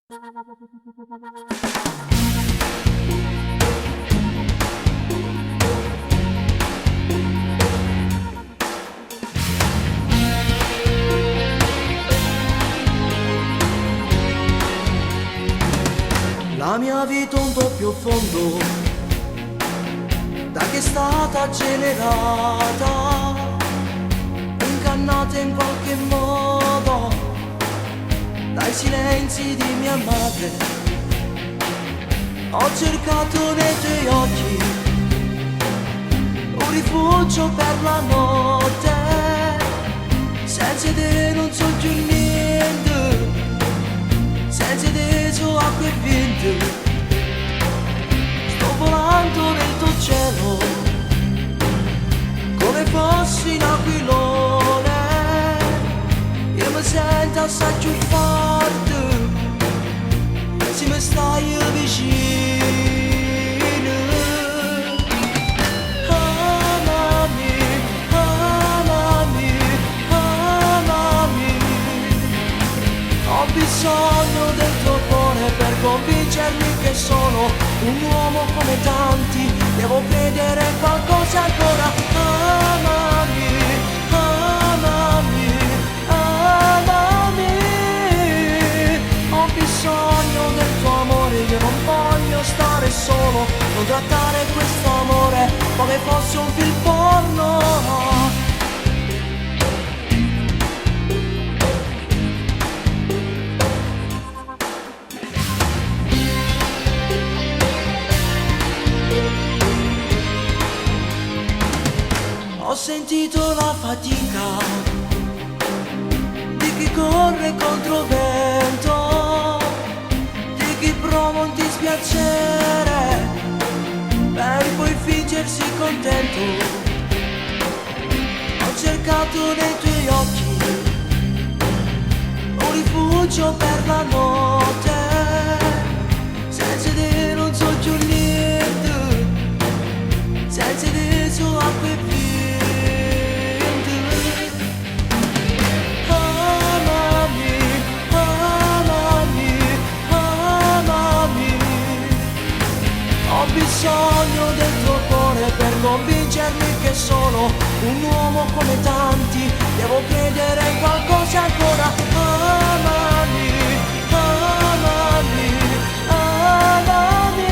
La mia vita un doppio fondo, da che è stata generata, ingannata in qualche modo dai silenzi di mia madre. Ho cercato nei tuoi occhi un rifugio per la notte, senza te non so più niente, senza te so acqua e vento. Sto volando nel tuo cielo come fossi un aquilone, io mi sento assai più forte se mi stai vicino. Amami, amami, amami, ho bisogno del tuo cuore per convincermi che sono un uomo come tanti, devo credere in qualcosa ancora. Amami, amami, amami, ho bisogno del tuo amore, io non voglio stare solo, non trattare questo amore come fosse un film porno. Ho sentito la fatica di chi corre contro vento, di chi prova un dispiacere per poi fingersi contento. Ho cercato nei tuoi occhi un rifugio per la notte, senza te non so più niente, senza te so acqua e vento. Ho bisogno del tuo cuore per convincermi che sono un uomo come tanti, devo credere in qualcosa ancora. Amami, amami, amami,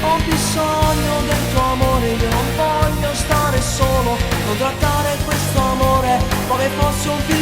ho bisogno del tuo amore, io non voglio stare solo, non trattare questo amore come fosse un film